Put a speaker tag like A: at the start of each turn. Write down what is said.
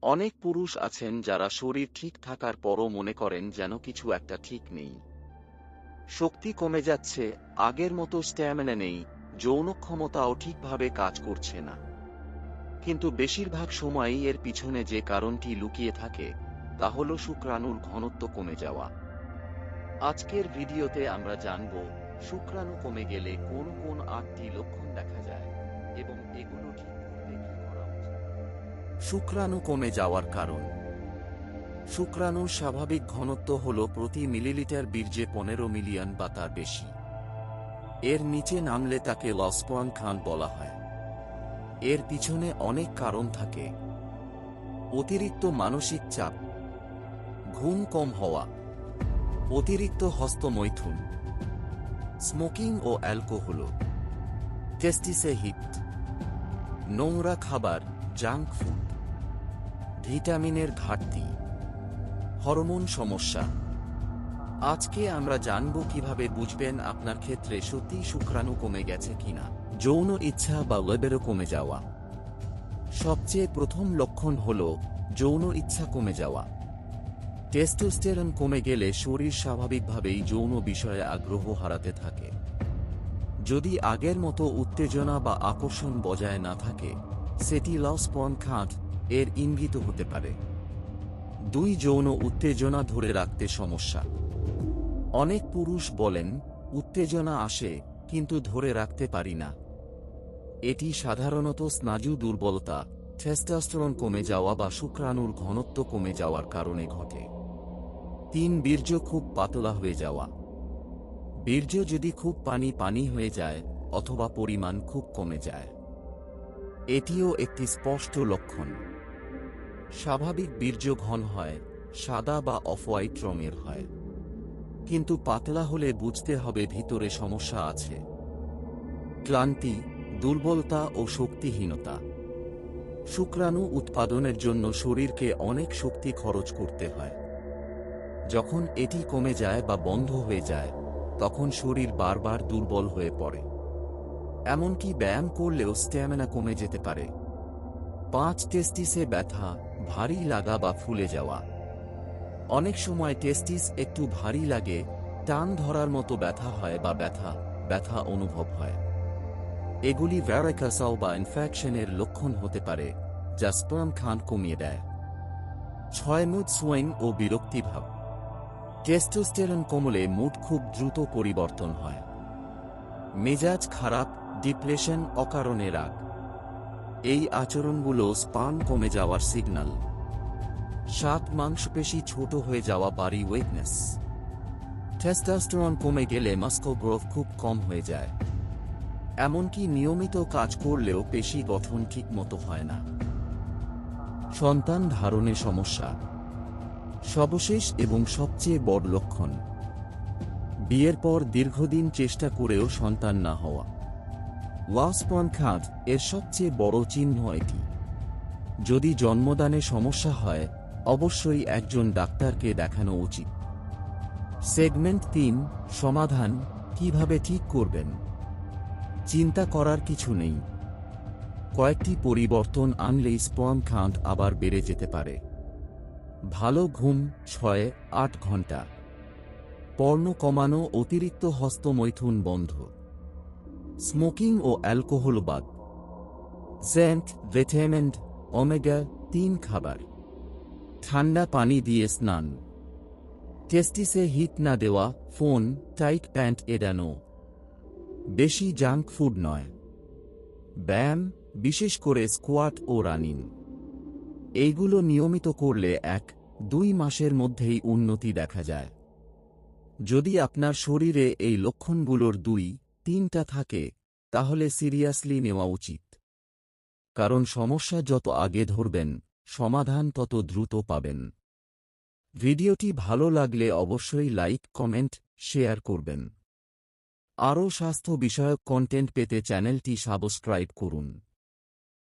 A: অনেক পুরুষ আছেন যারা শরীর ঠিক থাকার পরও মনে করেন যেন কিছু একটা ঠিক নেই। শক্তি কমে যাচ্ছে, আগের মতো স্ট্যামিনা নেই, যৌন ক্ষমতাও ঠিকভাবে কাজ করছে না। কিন্তু বেশিরভাগ সময়ই এর পিছনে যে কারণটি লুকিয়ে থাকে তা হল শুক্রাণুর ঘনত্ব কমে যাওয়া। আজকের ভিডিওতে আমরা জানব শুক্রাণু কমে গেলে কোন কোন ৮টি লক্ষণ দেখা যায় এবং এগুলো ঠিক করতে কি করা উচিত। শুক্রাণু কমে যাওয়ার কারণ। শুক্রাণুর স্বাভাবিক ঘনত্ব হল প্রতি মিলিলিটার বীর্যে ১৫ মিলিয়ন বা তার বেশি। এর নিচে নামলে তাকে লস কাউন্ট বলা হয়। এর পিছনে অনেক কারণ থাকে। অতিরিক্ত মানসিক চাপ, ঘুম কম হওয়া, অতিরিক্ত হস্তমৈথুন, স্মোকিং ও অ্যালকোহল, টেস্টিসে হিট, নোংরা খাবার, জাঙ্ক ফুড, ভিটামিনের ঘাটতি, হরমোন সমস্যা। আজকে আমরা জানব কিভাবে বুঝবেন আপনার ক্ষেত্রে সত্যিই শুক্রাণু কমে গেছে কিনা। যৌন ইচ্ছা বা লিবিডো কমে যাওয়া। সবচেয়ে প্রথম লক্ষণ হল যৌন ইচ্ছা কমে যাওয়া। টেস্টোস্টেরন কমে গেলে শরীর স্বাভাবিকভাবেই যৌন বিষয়ে আগ্রহ হারাতে থাকে। যদি আগের মতো উত্তেজনা বা আকর্ষণ বজায় না থাকে, সেটি লস কাউন্ট এর ইঙ্গিত হতে পারে। ২. যৌন উত্তেজনা ধরে রাখতে সমস্যা। অনেক পুরুষ বলেন, উত্তেজনা আসে কিন্তু ধরে রাখতে পারি না। এটি সাধারণত স্নায়ু দুর্বলতা, টেস্টোস্টেরন কমে যাওয়া বা শুক্রাণুর ঘনত্ব কমে যাওয়ার কারণে ঘটে। ৩. বীর্য খুব পাতলা হয়ে যাওয়া। বীর্য যদি খুব পানি হয়ে যায় অথবা পরিমাণ খুব কমে যায়, এটিও একটি স্পষ্ট লক্ষণ। স্বাভাবিক বীর্য ঘন হয়, সাদা বা অফ হোয়াইট রঙের হয়, কিন্তু পাতলা হলে বুঝতে হবে ভিতরে সমস্যা আছে। ক্লান্তি, দুর্বলতা ও শক্তিহীনতা। শুক্রাণু উৎপাদনের জন্য শরীরকে অনেক শক্তি খরচ করতে হয়। যখন এটি কমে যায় বা বন্ধ হয়ে যায়, তখন শরীর বারবার দুর্বল হয়ে পড়ে। এমনকি ব্যায়াম করলেও স্ট্যামিনা কমে যেতে পারে। ৫. টেস্টিসে ব্যথা, ভারী লাগা বা ফুলে যাওয়া। অনেক সময় টেস্টিস একটু ভারী লাগে, টান ধরার মতো ব্যথা হয় বা ব্যথা অনুভব হয়। এগুলি ভ্যারিকোসাল বা ইনফেকশনের লক্ষণ হতে পারে, যা স্পার্ম কাউন্ট কমিয়ে দেয়। ৬. মুড সুইং ও বিরক্তিভাব। টেস্টোস্টেরন কমলে মুড খুব দ্রুত পরিবর্তন হয়। মেজাজ খারাপ, ডিপ্রেশন, অকারণে রাগ। এই আচরণগুলো স্পার্ম কমে যাওয়ার সিগন্যাল। ৭. মাংসপেশি ছোট হয়ে যাওয়া, বডি উইকনেস। টেস্টোস্টেরন কমে গেলে মাসল গ্রোথ খুব কম হয়ে যায়। এমনকি নিয়মিত কাজ করলেও পেশি গঠন ঠিক মতো হয় না। সন্তান ধারণে সমস্যা। সর্বশেষ এবং সবচেয়ে বড় লক্ষণ, বিয়ের পর দীর্ঘদিন চেষ্টা করেও সন্তান না হওয়া। লস কাউন্ট এর সবচেয়ে বড় চিহ্ন এটি। যদি জন্মদানে সমস্যা হয়, অবশ্যই একজন ডাক্তারকে দেখানো উচিত। সেগমেন্ট ৩, সমাধান, কিভাবে ঠিক করবেন। চিন্তা করার কিছু নেই। কয়েকটি পরিবর্তন আনলেই স্পার্ম কাউন্ট আবার বেড়ে যেতে পারে। ভালো ঘুম ৬-৮ ঘন্টা। পর্ন কমানো, অতিরিক্ত হস্তমৈথুন বন্ধ। স্মোকিং ও অ্যালকোহল বাদ। জিঙ্ক, ভিটামিন, ওমেগা-৩ খাবার। ঠান্ডা পানি দিয়ে স্নান। টেস্টিসে হিট না দেওয়া, ফোন, টাইট প্যান্ট এড়ানো। বেশি জাঙ্ক ফুড নয়। ব্যায়াম, বিশেষ করে স্কোয়াট ও রানিং। এইগুলো নিয়মিত করলে ১-২ মাসের মধ্যেই উন্নতি দেখা যায়। যদি আপনার শরীরে এই লক্ষণগুলোর ২-৩টা থাকে, তাহলে সিরিয়াসলি নেওয়া উচিত। কারণ সমস্যা যত আগে ধরবেন, সমাধান তত দ্রুত পাবেন। ভিডিওটি ভালো লাগলে অবশ্যই লাইক, কমেন্ট, শেয়ার করবেন। আরও স্বাস্থ্য বিষয়ক কন্টেন্ট পেতে চ্যানেলটি সাবস্ক্রাইব করুন।